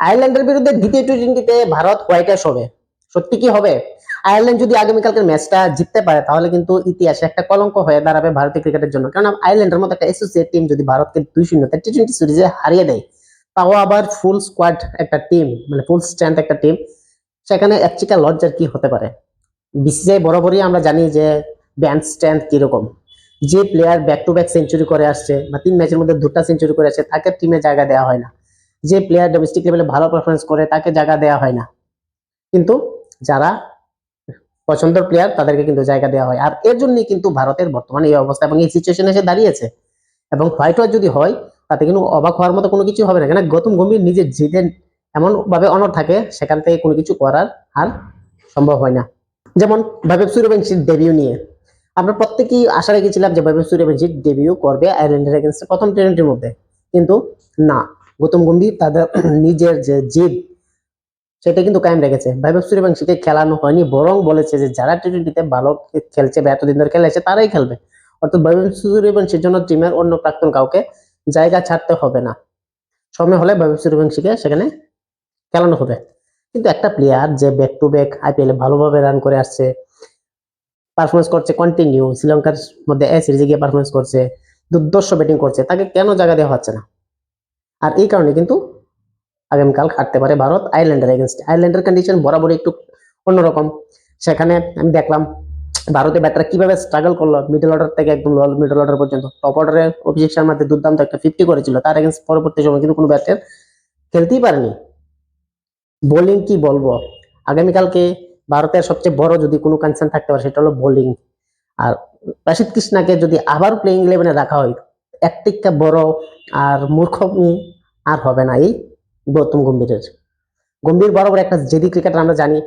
আয়ারল্যান্ডের বিরুদ্ধে দ্বিতীয় টি-টোয়েন্টিতে ভারত হোয়াইট অ্যাশ হবে। সত্যি কি হবে? আয়ারল্যান্ড যদি আগামীকালকের ম্যাচটা জিততে পারে তাহলে কিন্তু ইতিহাসে একটা কলঙ্ক হয়ে দাঁড়াবে ভারতীয় ক্রিকেটের জন্য। কারণ আয়ারল্যান্ডের মতো একটা অ্যাসোসিয়েট টিম যদি ভারতকে 2-0 টি-টোয়েন্টি সিরিজে হারিয়ে দেয়, তাও আবার ফুল স্কোয়াড একটা টিম, মানে ফুল স্ট্রেংথ একটা টিম, সেখানে একচিকা লজ্জার কি হতে পারে? বিসিসিআই বরাবরই আমরা জানি যে ব্যান্ড স্ট্রেংথ কিরকম। যে player back to back century করে আসছে বা 3 ম্যাচের মধ্যে 2টা সেঞ্চুরি করে আসছে তাকে টিমে জায়গা দেওয়া হয় না। যে প্লেয়ার ডোমেস্টিক লেভেলে ভালো পারফরমেন্স করে তাকে জায়গা দেওয়া হয় না। কিন্তু যারা পছন্দের প্লেয়ার তাদেরকে কিন্তু জায়গা দেওয়া হয়। আর এর জন্যই কিন্তু ভারতের বর্তমানে এই অবস্থা এবং এই সিচুয়েশনে এসে দাঁড়িয়েছে। এবং হোয়াইট ওয়াশ যদি হয় তাতে কিন্তু অবাক হওয়ার মতো কোনো কিছু হবে না, কেন গৌতম গম্ভীর নিজের জিতে এমন ভাবে অনড় থাকে, সেখান থেকে কোনো কিছু করার আর সম্ভব হয় না। যেমন বৈভব সূর্যবংশীর ডেবিউ নিয়ে আমরা প্রত্যেকেই আশা রেখেছিলাম যে বৈভব সূর্যবংশী ডেবিউ করবে আয়ারল্যান্ডের এগেইনস্টে প্রথম টি-টোয়েন্টির মধ্যে, কিন্তু না, গৌতম গম্ভীর তাদের নিজের যে জিদ সেটা কিন্তু কায়েম রেখেছে। বৈভব সূর্যবংশীকে খেলানো হয়নি, বরং বলেছে যে যারা টি-টোয়েন্টিতে ভালো খেলছে বা এতদিন ধরে খেলেছে তারাই খেলবে। অর্থাৎ বৈভব সূর্যবংশীর জন্য টিমের অন্য প্রাক্তন কাউকে জায়গা ছাড়তে হবে না, সময় হলে বৈভব সূর্যবংশীকে সেখানে খেলানো হবে। কিন্তু একটা প্লেয়ার যে ব্যাক টু ব্যাক আইপিএল এ ভালোভাবে রান করে আসছে, পারফরমেন্স করছে কন্টিনিউ, শ্রীলঙ্কার মধ্যে এ সিরিজে গিয়ে পারফরমেন্স করছে, দুর্ধর্ষ ব্যাটিং করছে, তাকে কেন জায়গা দেওয়া হচ্ছে না? আর এই কারণে কিন্তু আগামীকাল হারতে পারে ভারত আয়ারল্যান্ডের এগেনস্ট। আয়ারল্যান্ডের কন্ডিশন বরাবরই একটু অন্যরকম। সেখানে আমি দেখলাম ভারতের ব্যাটাররা কিভাবে স্ট্রাগল করলো, মিডল অর্ডার থেকে একদম লো মিডল অর্ডার পর্যন্ত। টপ অর্ডারে অভিষেক শর্মাতে দুর্দান্ত একটা 50 করেছিল, তার এগেনস্ট পরবর্তী সময় কিন্তু কোনো ব্যাটার খেলতেই পারেনি। বোলিং কি বলবো, আগামীকালকে ভারতের সবচেয়ে বড় যদি কোনো কনসার্ন থাকতে পারে সেটা হলো বোলিং। আর রাশিদ কৃষ্ণাকে যদি আবার প্লেইং ইলেভেনে রাখা হয়, এর থেকে বড় আর মূর্খমি আর হবে না এই গৌতম গম্ভীরের। গম্ভীর বরাবর একটা জেদি ক্রিকেটার, আমরা জানি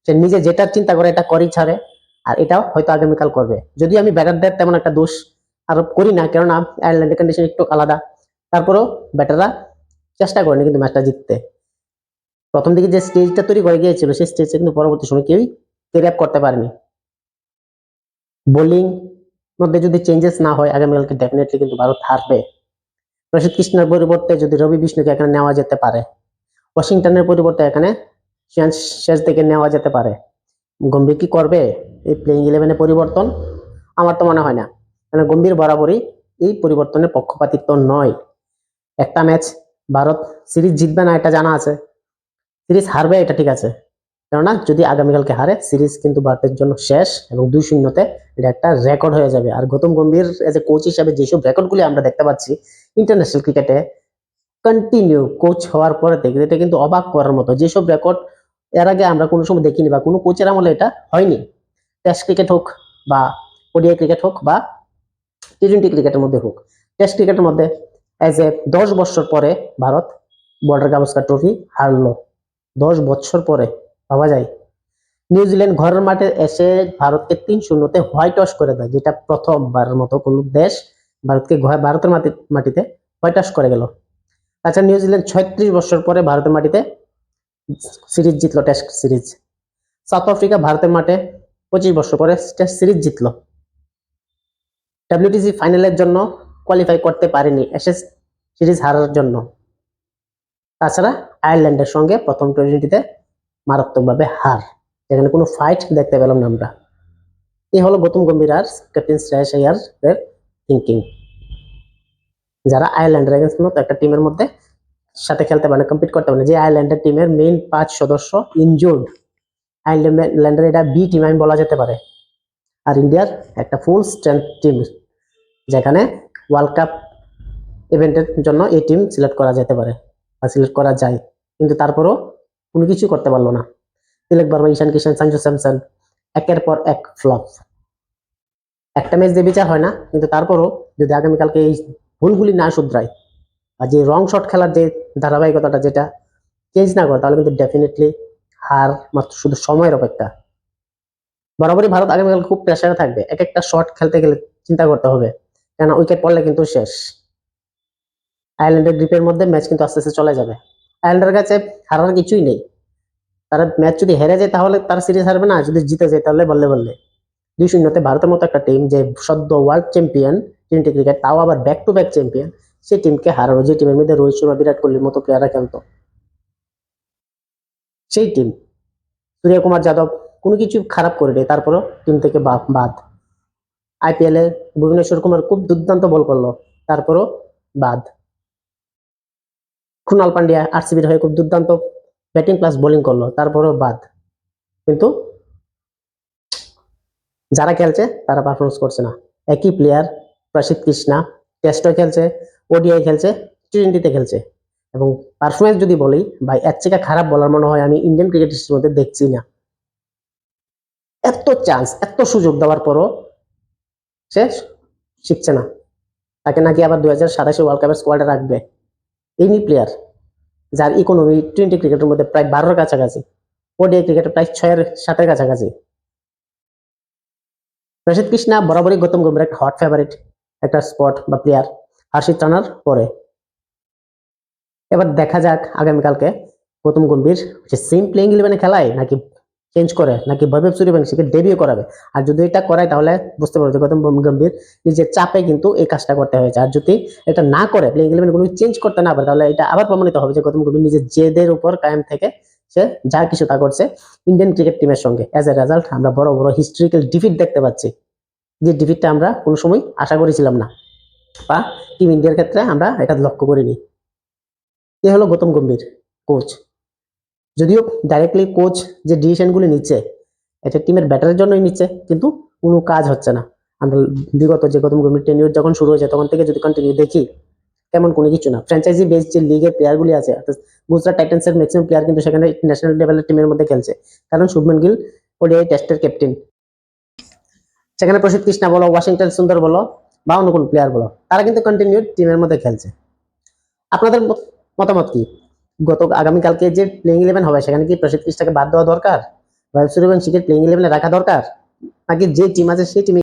সে নিজে যেটা চিন্তা করে এটা করেই ছাড়ে, আর এটাও হয়তো আগামীকাল করবে। যদিও আমি ব্যাটারদের তেমন একটা দোষ আরোপ করি না, কেননা আয়ারল্যান্ডের কন্ডিশন একটু আলাদা, তারপরেও ব্যাটাররা চেষ্টা করেনি কিন্তু ম্যাচটা জিততে। প্রথম দিকে যে স্টেজটা তৈরি করে গিয়েছিল সেই স্টেজটা কিন্তু পরবর্তী সময় কেউই ক্যারি আপ করতে পারেনি। বোলিং মধ্যে যদি চেঞ্জেস না হয় আগামীকালকে ডেফিনেটলি কিন্তু ভারত হারবে। প্রসিদ্ধ কৃষ্ণের পরিবর্তে যদি রবি বিষ্ণুকে এখানে নেওয়া যেতে পারে, ওয়াশিংটনের পরিবর্তে এখানে শেষ থেকে নেওয়া যেতে পারে। গম্ভীর কি করবে এই প্লেইং ইলেভেনে পরিবর্তন? আমার তো মনে হয় না, কারণ গম্ভীর বরাবরই এই পরিবর্তনের পক্ষপাতিত্ব নয়। একটা ম্যাচ ভারত সিরিজ জিতবে না এটা জানা আছে, সিরিজ হারবে এটা ঠিক আছে, কেননা যদি আগামীকালকে হারে সিরিজ কিন্তু ভারতের জন্য শেষ এবং 2-0 এটা একটা রেকর্ড হয়ে যাবে। আর Gautam Gambhir as a coach হিসাবে যেসব রেকর্ডগুলি আমরা দেখতে পাচ্ছি ইন্টারন্যাশনাল ক্রিকেটে কন্টিনিউ কোচ হওয়ার পরে থেকে, এটা কিন্তু অবাক করার মতো। যেসব রেকর্ড এর আগে আমরা কোনো সময় দেখিনি বা কোনো কোচের আমলে এটা হয়নি। টেস্ট ক্রিকেট হোক বা ওডিআই ক্রিকেট হোক বা টি-টোয়েন্টি ক্রিকেটের মধ্যে হোক, টেস্ট ক্রিকেটের মধ্যে এজ এ 10 বছর পরে ভারত বর্ডার গাভাস্কার ট্রফি হারলো। 10 বছর পরে, ভাবা যায়। নিউজিল্যান্ড ঘরের মাঠে এসে ভারতকে 3-0 হোয়াইট ওয়াশ করে দেয়, যেটা প্রথমবারের মতো কোন দেশ ভারতকে ভারতের মাটিতে হোয়াইট ওয়াশ করে গেল। তাছাড়া নিউজিল্যান্ড 36 বছর পরে ভারতের মাটিতে সিরিজ জিতলো, টেস্ট সিরিজ। সাউথ আফ্রিকা ভারতের মাঠে 25 বছর পরে টেস্ট সিরিজ জিতলো। ডাব্লিউটিসি ফাইনালের জন্য কোয়ালিফাই করতে পারেনি অ্যাশেজ সিরিজ হারার জন্য। তাছাড়া আয়ারল্যান্ডের সঙ্গে প্রথম টি-টোয়েন্টিতে মারাত্মকভাবে হার, যেখানে কোনো ফাইট দেখতে পেলাম না আমরা। এই হলো গৌতম গম্ভীর আর ক্যাপ্টেন শ্রেয়াস আইয়ার এর থিঙ্কিং, যারা আয়ারল্যান্ডের এগেইনস্ট মতো একটা টিমের মধ্যে সাথে খেলতে পারে, কম্পিট করতে পারে। যে আয়ারল্যান্ডের টিমের মেইন 5 সদস্য ইনজুর্ড, আয়ারল্যান্ডের এটা বি টিম আমি বলা যেতে পারে। আর ইন্ডিয়ার একটা ফুল স্ট্রেংথ টিম, যেখানে ওয়ার্ল্ড কাপ ইভেন্টের জন্য এই টিম সিলেক্ট করা যেতে পারে বা সিলেক্ট করা যায়, কিন্তু তারপরও কোনো কিছু করতে পারলো না। তিলক বর্মা, ঈশান কিষান, সঞ্জু স্যামসন একের পর এক ফ্লপ। একটা ম্যাচ দিয়ে বিচার হয় না, কিন্তু তারপরও যদি আগামীকালকে এই ভুলগুলি না শুধরায় আর যে রং শট খেলার যে ধারাবাহিকতাটা যেটা চেঞ্জ না করে, তাহলে কিন্তু ডেফিনেটলি হার মাত্র শুধু সময়ের অপেক্ষা। বরাবরই ভারত আগামীকাল খুব প্রেসারে থাকবে, এক একটা শট খেলতে গেলে চিন্তা করতে হবে, কেন উইকেট পড়লে কিন্তু শেষ। আয়ারল্যান্ডের গ্রিপের মধ্যে ম্যাচ কিন্তু আস্তে আস্তে চলে যাবে। আয়ারল্যান্ডের কাছে হারার কিছুই নেই, তারা ম্যাচ যদি হেরে যায় তাহলে তারা সিরিজ হারবে না, যদি জিতে যায় তাহলে বললে বললে 2-0 ভারতের মতো একটা টিম যে সদ্য ওয়ার্ল্ড চ্যাম্পিয়ন টি-টোয়েন্টি ক্রিকেট, তাও আবার ব্যাক টু ব্যাক চ্যাম্পিয়ন, সেই টিমকে হারানো, যে টিমের মধ্যে রোহিত শর্মা, বিরাট কোহলির মতো প্লেয়াররা খেলতো। সেই টিম সূর্যকুমার যাদব কোনো কিছু খারাপ করে দেয়, তারপরও টিম থেকে বাদ। আইপিএল এ ভুবনেশ্বর কুমার খুব দুর্দান্ত বল করলো, তারপরও বাদ। কুণাল পান্ডিয়া আরসিবির হয়ে খুব দুর্দান্ত ব্যাটিং প্লাস বোলিং করলো, তারপরও বাদ। কিন্তু যারা খেলছে তারা পারফরমেন্স করছে না। একই প্লেয়ার প্রসিদ্ধ কৃষ্ণা টেস্টও খেলছে, ওডিআই খেলছে, টি20তে খেলছে, এবং পারফরমেন্স যদি বলি ভাই এর থেকে খারাপ বলার মনে হয় আমি ইন্ডিয়ান ক্রিকেট হিস্ট্রির মধ্যে দেখছি না। এত চান্স, এত সুযোগ দেওয়ার পরও সে শিখছে না। তাকে নাকি আবার 2027 ওয়ার্ল্ড কাপের স্কোয়াডে রাখবে। এই প্লেয়ার যার ইকোনমি টি20 ক্রিকেটের মধ্যে প্রায় 12-এর কাছাকাছি, ওডিআই ক্রিকেটে প্রায় 6-7-এর কাছাকাছি। প্রসিদ্ধ কৃষ্ণা বরাবরই গৌতম গম্ভীর একটা হট ফেভারিট একটা স্পট বা প্লেয়ার হর্ষিত রানার পরে। এবার দেখা যাক আগামীকালকে গৌতম গম্ভীর সেম প্লেইং 11-এ খেলায় নাকি চেঞ্জ করে, নাকি বৈভব সূর্যবংশীকে ডেবিউ করাবে। আর যদি এটা করায় তাহলে বুঝতে পারবে যে গৌতম গম্ভীর নিজের চাপে কিন্তু এই কাজটা করতে হয়েছে। আর যদি এটা না করে, প্লেইং 11 গুলো চেঞ্জ করতে না পারে, তাহলে এটা আবার প্রমাণিত হবে যে গৌতম গম্ভীর নিজের জেদের উপর কায়েম থেকে সে যা কিছু তা করছে ইন্ডিয়ান ক্রিকেট টিমের সঙ্গে। এজ এ রেজাল্ট আমরা বড় বড় হিস্ট্রিক্যাল ডিফিট দেখতে পাচ্ছি, যে ডিফিটটা আমরা কোনো সময় আশা করেছিলাম না, বা টিম ইন্ডিয়ার ক্ষেত্রে আমরা এটা লক্ষ্য করিনি। এ হলো গৌতম গম্ভীর কোচ। যদিও ডাইরেক্টলি কোচ যে ডিসিশনগুলি নিচ্ছে এটা টিমের ব্যাটারের জন্যই নিচ্ছে, কিন্তু কোনো কাজ হচ্ছে না। আমরা বিগত যে গৌতম গম্ভীর টেনিউর যখন শুরু হয়েছে তখন থেকে যদি কন্টিনিউ দেখি, তেমন কোনো কিছু না। ফ্র্যাঞ্চাইজি বেস যে লিগের প্লেয়ারগুলি আছে, গুজরাট টাইটান্সের ম্যাক্সিমাম প্লেয়ার কিন্তু সেখানে ন্যাশনাল লেভেলের টিমের মধ্যে খেলছে, কারণ শুভমান গিল ওডিআই টেস্টের ক্যাপ্টেন। সেখানে প্রসিদ্ধ কৃষ্ণা বলো, ওয়াশিংটন সুন্দর বলো, বা অন্য কোন প্লেয়ার বলো, তারা কিন্তু কন্টিনিউ টিমের মধ্যে খেলছে। আপনাদের মতামত কি? আগামীকালকে যে প্লেইং 11 হবে সেখানে কি প্রসিদ্ধ কৃষ্ণাকে বাদ দেওয়া দরকার, বা সূর্যবংশীকে প্লেইং 11-এ রাখা দরকার, নাকি যে টিম আছে সেই টিমে